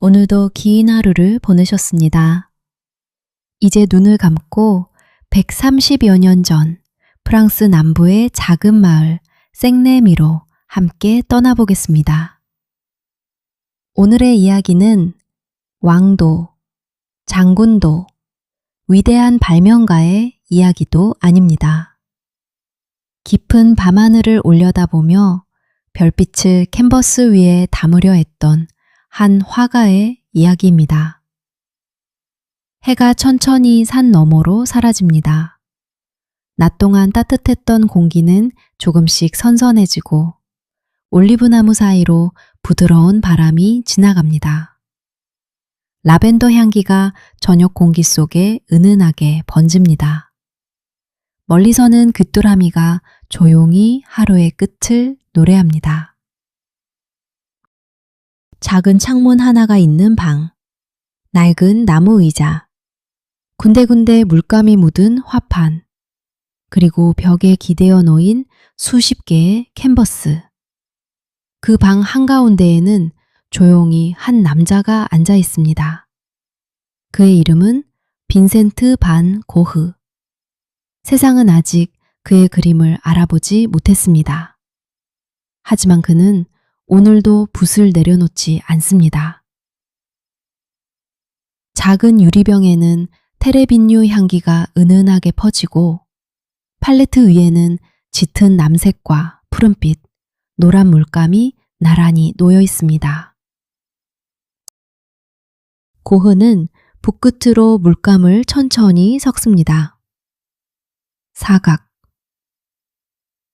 오늘도 긴 하루를 보내셨습니다. 이제 눈을 감고 130여 년 전 프랑스 남부의 작은 마을 생레미로 함께 떠나보겠습니다. 오늘의 이야기는 왕도, 장군도, 위대한 발명가의 이야기도 아닙니다. 깊은 밤하늘을 올려다보며 별빛을 캔버스 위에 담으려 했던 한 화가의 이야기입니다. 해가 천천히 산 너머로 사라집니다. 낮 동안 따뜻했던 공기는 조금씩 선선해지고 올리브나무 사이로 부드러운 바람이 지나갑니다. 라벤더 향기가 저녁 공기 속에 은은하게 번집니다. 멀리서는 귀뚜라미가 조용히 하루의 끝을 노래합니다. 작은 창문 하나가 있는 방, 낡은 나무 의자, 군데군데 물감이 묻은 화판, 그리고 벽에 기대어 놓인 수십 개의 캔버스. 그 방 한가운데에는 조용히 한 남자가 앉아 있습니다. 그의 이름은 빈센트 반 고흐. 세상은 아직 그의 그림을 알아보지 못했습니다. 하지만 그는 오늘도 붓을 내려놓지 않습니다. 작은 유리병에는 테레빈류 향기가 은은하게 퍼지고 팔레트 위에는 짙은 남색과 푸른빛, 노란 물감이 나란히 놓여 있습니다. 고흐는 붓끝으로 물감을 천천히 섞습니다. 사각,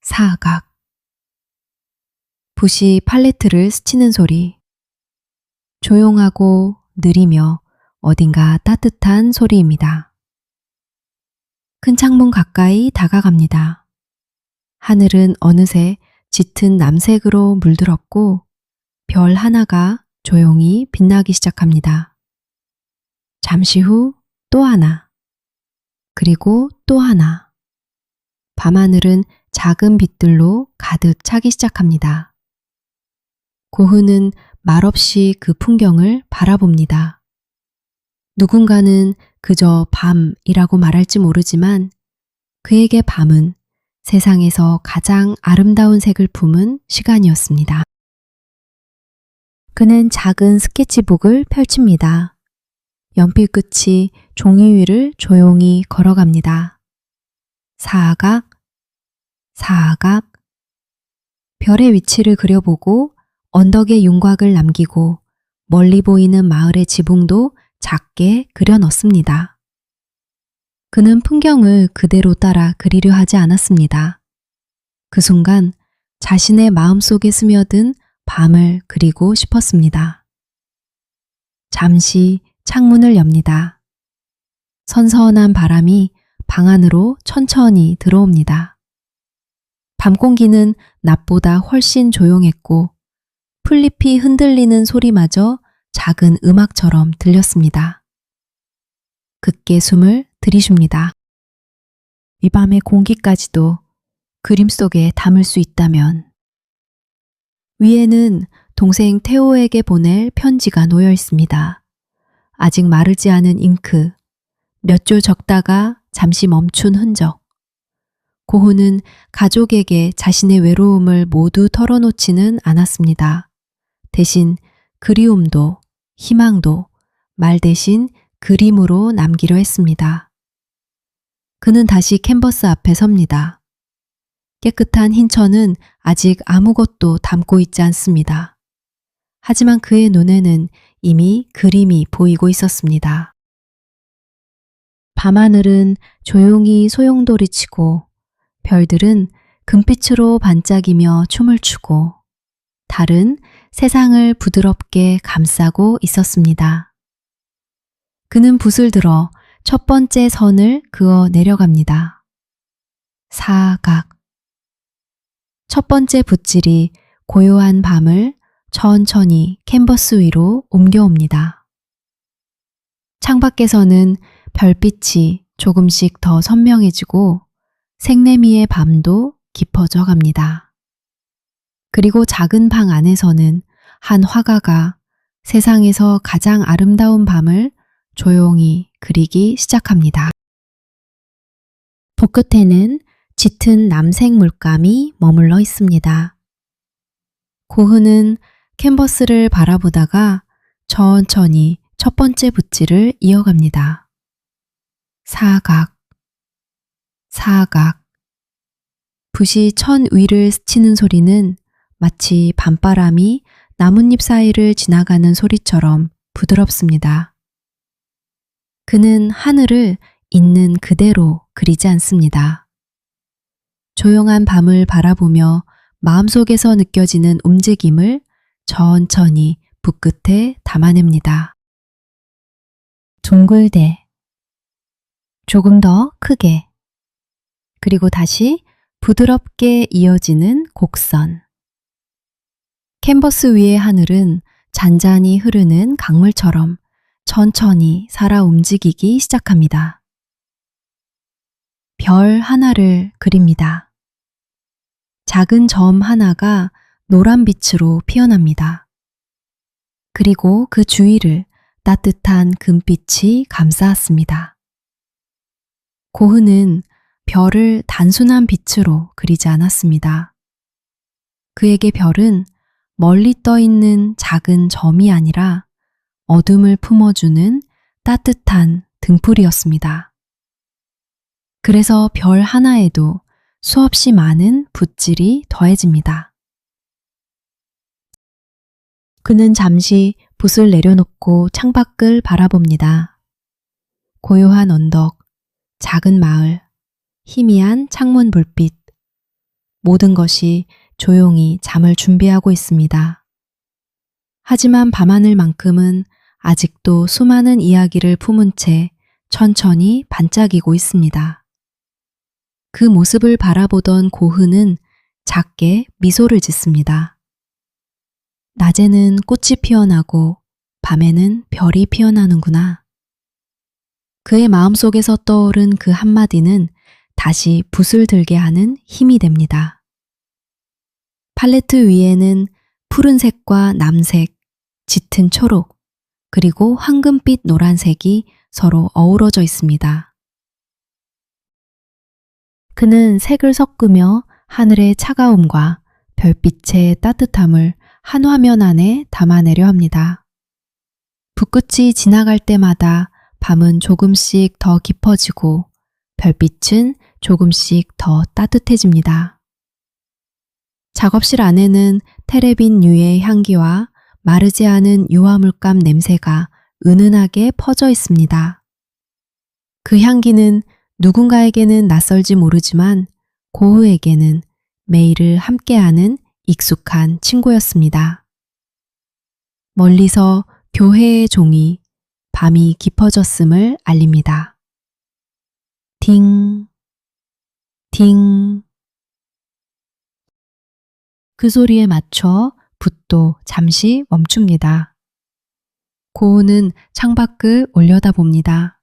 사각. 붓이 팔레트를 스치는 소리. 조용하고 느리며 어딘가 따뜻한 소리입니다. 큰 창문 가까이 다가갑니다. 하늘은 어느새 짙은 남색으로 물들었고 별 하나가 조용히 빛나기 시작합니다. 잠시 후 또 하나, 그리고 또 하나. 밤하늘은 작은 빛들로 가득 차기 시작합니다. 고흐는 말없이 그 풍경을 바라봅니다. 누군가는 그저 밤이라고 말할지 모르지만 그에게 밤은 세상에서 가장 아름다운 색을 품은 시간이었습니다. 그는 작은 스케치북을 펼칩니다. 연필 끝이 종이 위를 조용히 걸어갑니다. 사각, 사각. 별의 위치를 그려보고 언덕의 윤곽을 남기고 멀리 보이는 마을의 지붕도 작게 그려 넣습니다. 그는 풍경을 그대로 따라 그리려 하지 않았습니다. 그 순간 자신의 마음속에 스며든 밤을 그리고 싶었습니다. 잠시 창문을 엽니다. 선선한 바람이 방 안으로 천천히 들어옵니다. 밤 공기는 낮보다 훨씬 조용했고 풀잎이 흔들리는 소리마저 작은 음악처럼 들렸습니다. 깊게 숨을 들이쉽니다. 이 밤의 공기까지도 그림 속에 담을 수 있다면. 위에는 동생 테오에게 보낼 편지가 놓여 있습니다. 아직 마르지 않은 잉크, 몇 줄 적다가 잠시 멈춘 흔적. 고흐는 가족에게 자신의 외로움을 모두 털어놓지는 않았습니다. 대신 그리움도 희망도 말 대신 그림으로 남기려 했습니다. 그는 다시 캔버스 앞에 섭니다. 깨끗한 흰 천은 아직 아무것도 담고 있지 않습니다. 하지만 그의 눈에는 이미 그림이 보이고 있었습니다. 밤하늘은 조용히 소용돌이치고 별들은 금빛으로 반짝이며 춤을 추고 달은 세상을 부드럽게 감싸고 있었습니다. 그는 붓을 들어 첫 번째 선을 그어 내려갑니다. 사각. 첫 번째 붓질이 고요한 밤을 천천히 캔버스 위로 옮겨옵니다. 창밖에서는 별빛이 조금씩 더 선명해지고 생래미의 밤도 깊어져 갑니다. 그리고 작은 방 안에서는 한 화가가 세상에서 가장 아름다운 밤을 조용히 그리기 시작합니다. 붓끝에는 짙은 남색 물감이 머물러 있습니다. 고흐는 캔버스를 바라보다가 천천히 첫 번째 붓질을 이어갑니다. 사각, 사각. 붓이 천 위를 스치는 소리는 마치 밤바람이 나뭇잎 사이를 지나가는 소리처럼 부드럽습니다. 그는 하늘을 있는 그대로 그리지 않습니다. 조용한 밤을 바라보며 마음속에서 느껴지는 움직임을 천천히 붓끝에 담아냅니다. 둥글대, 조금 더 크게, 그리고 다시 부드럽게 이어지는 곡선. 캔버스 위의 하늘은 잔잔히 흐르는 강물처럼 천천히 살아 움직이기 시작합니다. 별 하나를 그립니다. 작은 점 하나가 노란 빛으로 피어납니다. 그리고 그 주위를 따뜻한 금빛이 감싸았습니다. 고흐는 별을 단순한 빛으로 그리지 않았습니다. 그에게 별은 멀리 떠 있는 작은 점이 아니라 어둠을 품어주는 따뜻한 등불이었습니다. 그래서 별 하나에도 수없이 많은 붓질이 더해집니다. 그는 잠시 붓을 내려놓고 창밖을 바라봅니다. 고요한 언덕, 작은 마을, 희미한 창문 불빛, 모든 것이 조용히 잠을 준비하고 있습니다. 하지만 밤하늘만큼은 아직도 수많은 이야기를 품은 채 천천히 반짝이고 있습니다. 그 모습을 바라보던 고흐는 작게 미소를 짓습니다. 낮에는 꽃이 피어나고 밤에는 별이 피어나는구나. 그의 마음속에서 떠오른 그 한마디는 다시 붓을 들게 하는 힘이 됩니다. 팔레트 위에는 푸른색과 남색, 짙은 초록, 그리고 황금빛 노란색이 서로 어우러져 있습니다. 그는 색을 섞으며 하늘의 차가움과 별빛의 따뜻함을 한 화면 안에 담아내려 합니다. 붓끝이 지나갈 때마다 밤은 조금씩 더 깊어지고 별빛은 조금씩 더 따뜻해집니다. 작업실 안에는 테레빈유의 향기와 마르지 않은 유화물감 냄새가 은은하게 퍼져 있습니다. 그 향기는 누군가에게는 낯설지 모르지만 고흐에게는 매일을 함께하는 익숙한 친구였습니다. 멀리서 교회의 종이 밤이 깊어졌음을 알립니다. 딩, 딩. 그 소리에 맞춰 붓도 잠시 멈춥니다. 고흐는 창밖을 올려다봅니다.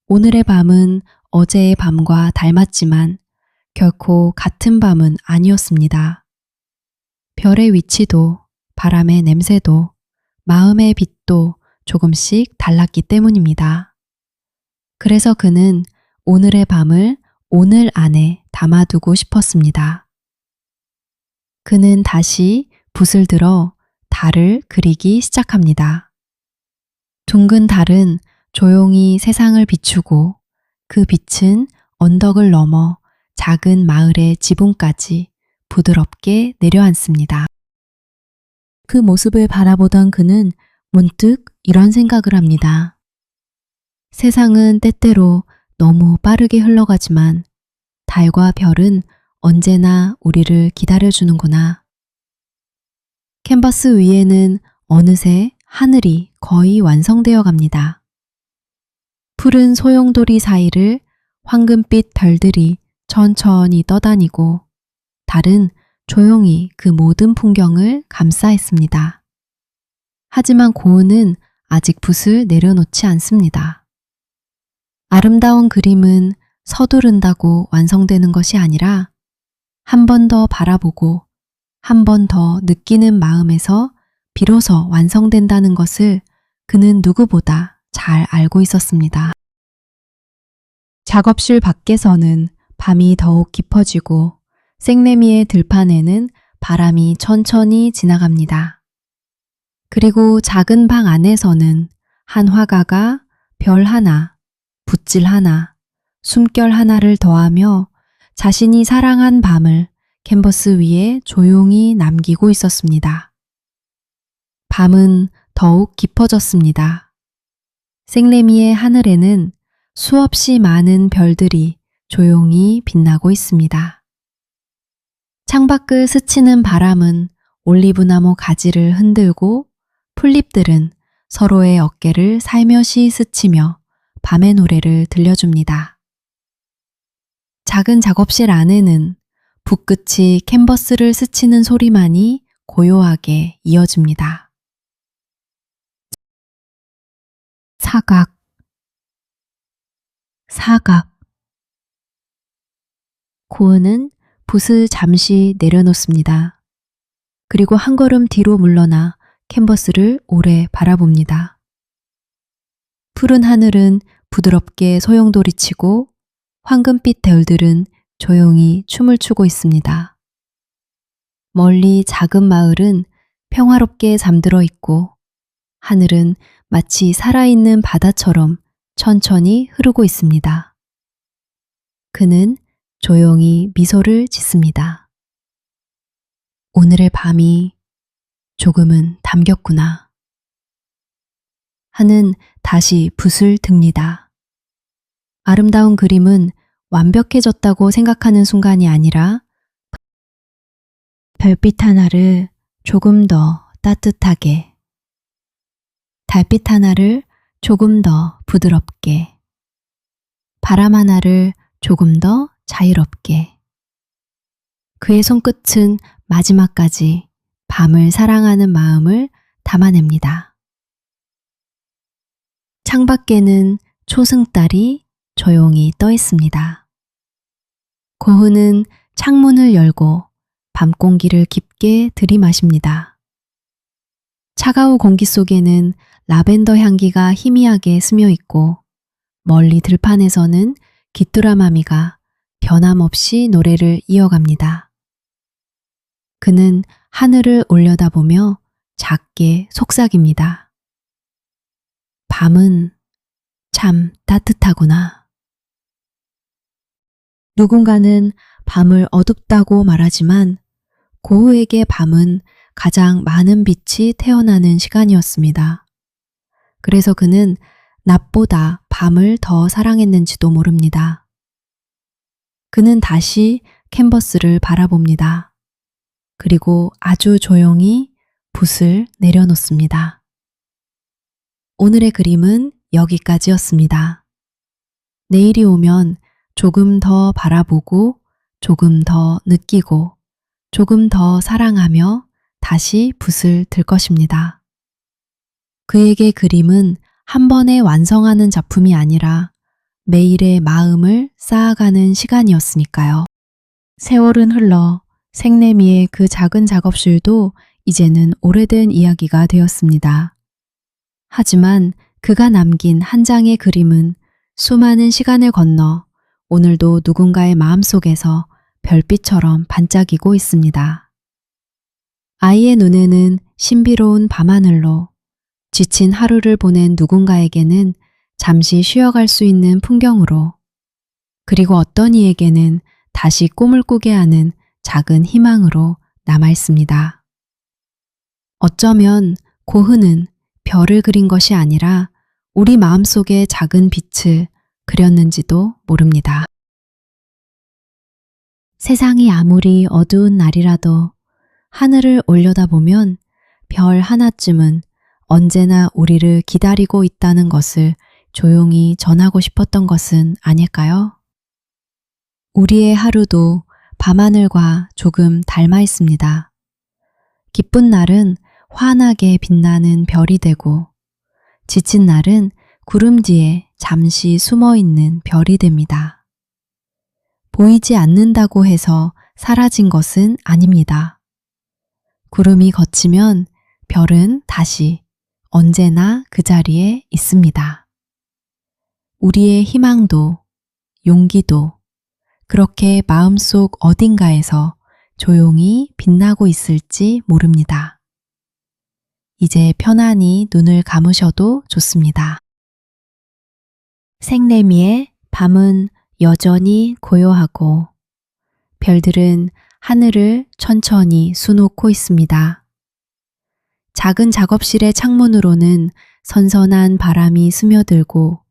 오늘의 밤은 어제의 밤과 닮았지만 결코 같은 밤은 아니었습니다. 별의 위치도, 바람의 냄새도, 마음의 빛도 조금씩 달랐기 때문입니다. 그래서 그는 오늘의 밤을 오늘 안에 담아두고 싶었습니다. 그는 다시 붓을 들어 달을 그리기 시작합니다. 둥근 달은 조용히 세상을 비추고 그 빛은 언덕을 넘어 작은 마을의 지붕까지 부드럽게 내려앉습니다. 그 모습을 바라보던 그는 문득 이런 생각을 합니다. 세상은 때때로 너무 빠르게 흘러가지만 달과 별은 언제나 우리를 기다려주는구나. 캔버스 위에는 어느새 하늘이 거의 완성되어 갑니다. 푸른 소용돌이 사이를 황금빛 별들이 천천히 떠다니고 달은 조용히 그 모든 풍경을 감싸했습니다. 하지만 고흐는 아직 붓을 내려놓지 않습니다. 아름다운 그림은 서두른다고 완성되는 것이 아니라 한 번 더 바라보고 한 번 더 느끼는 마음에서 비로소 완성된다는 것을 그는 누구보다 잘 알고 있었습니다. 작업실 밖에서는 밤이 더욱 깊어지고 생레미의 들판에는 바람이 천천히 지나갑니다. 그리고 작은 방 안에서는 한 화가가 별 하나, 붓질 하나, 숨결 하나를 더하며 자신이 사랑한 밤을 캔버스 위에 조용히 남기고 있었습니다. 밤은 더욱 깊어졌습니다. 생레미의 하늘에는 수없이 많은 별들이 조용히 빛나고 있습니다. 창밖을 스치는 바람은 올리브나무 가지를 흔들고 풀잎들은 서로의 어깨를 살며시 스치며 밤의 노래를 들려줍니다. 작은 작업실 안에는 붓끝이 캔버스를 스치는 소리만이 고요하게 이어집니다. 사각, 사각. 고은은 붓을 잠시 내려놓습니다. 그리고 한 걸음 뒤로 물러나 캔버스를 오래 바라봅니다. 푸른 하늘은 부드럽게 소용돌이치고 황금빛 별들은 조용히 춤을 추고 있습니다. 멀리 작은 마을은 평화롭게 잠들어 있고 하늘은 마치 살아있는 바다처럼 천천히 흐르고 있습니다. 그는 조용히 미소를 짓습니다. 오늘의 밤이 조금은 담겼구나. 하는 다시 붓을 듭니다. 아름다운 그림은 완벽해졌다고 생각하는 순간이 아니라 별빛 하나를 조금 더 따뜻하게, 달빛 하나를 조금 더 부드럽게, 바람 하나를 조금 더 자유롭게. 그의 손끝은 마지막까지 밤을 사랑하는 마음을 담아냅니다. 창밖에는 초승달이 조용히 떠 있습니다. 고은은 창문을 열고 밤 공기를 깊게 들이마십니다. 차가운 공기 속에는 라벤더 향기가 희미하게 스며 있고 멀리 들판에서는 귀뚜라마미가 변함없이 노래를 이어갑니다. 그는 하늘을 올려다보며 작게 속삭입니다. 밤은 참 따뜻하구나. 누군가는 밤을 어둡다고 말하지만 고흐에게 밤은 가장 많은 빛이 태어나는 시간이었습니다. 그래서 그는 낮보다 밤을 더 사랑했는지도 모릅니다. 그는 다시 캔버스를 바라봅니다. 그리고 아주 조용히 붓을 내려놓습니다. 오늘의 그림은 여기까지였습니다. 내일이 오면 조금 더 바라보고 조금 더 느끼고 조금 더 사랑하며 다시 붓을 들 것입니다. 그에게 그림은 한 번에 완성하는 작품이 아니라 매일의 마음을 쌓아가는 시간이었으니까요. 세월은 흘러 생레미의 그 작은 작업실도 이제는 오래된 이야기가 되었습니다. 하지만 그가 남긴 한 장의 그림은 수많은 시간을 건너 오늘도 누군가의 마음속에서 별빛처럼 반짝이고 있습니다. 아이의 눈에는 신비로운 밤하늘로 지친 하루를 보낸 누군가에게는 잠시 쉬어갈 수 있는 풍경으로 그리고 어떤 이에게는 다시 꿈을 꾸게 하는 작은 희망으로 남아있습니다. 어쩌면 고흐는 별을 그린 것이 아니라 우리 마음속의 작은 빛을 그렸는지도 모릅니다. 세상이 아무리 어두운 날이라도 하늘을 올려다보면 별 하나쯤은 언제나 우리를 기다리고 있다는 것을 조용히 전하고 싶었던 것은 아닐까요? 우리의 하루도 밤하늘과 조금 닮아 있습니다. 기쁜 날은 환하게 빛나는 별이 되고 지친 날은 구름 뒤에 잠시 숨어 있는 별이 됩니다. 보이지 않는다고 해서 사라진 것은 아닙니다. 구름이 걷히면 별은 다시 언제나 그 자리에 있습니다. 우리의 희망도 용기도 그렇게 마음속 어딘가에서 조용히 빛나고 있을지 모릅니다. 이제 편안히 눈을 감으셔도 좋습니다. 생래미의 밤은 여전히 고요하고 별들은 하늘을 천천히 수놓고 있습니다. 작은 작업실의 창문으로는 선선한 바람이 스며들고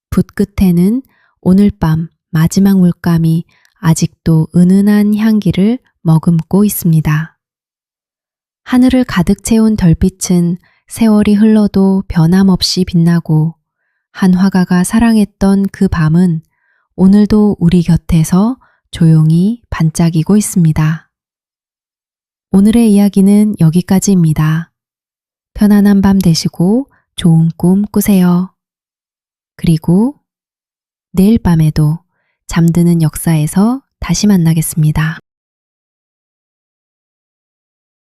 붓 끝에는 오늘 밤 마지막 물감이 아직도 은은한 향기를 머금고 있습니다. 하늘을 가득 채운 별빛은 세월이 흘러도 변함없이 빛나고 한 화가가 사랑했던 그 밤은 오늘도 우리 곁에서 조용히 반짝이고 있습니다. 오늘의 이야기는 여기까지입니다. 편안한 밤 되시고 좋은 꿈 꾸세요. 그리고 내일 밤에도 잠드는 역사에서 다시 만나겠습니다.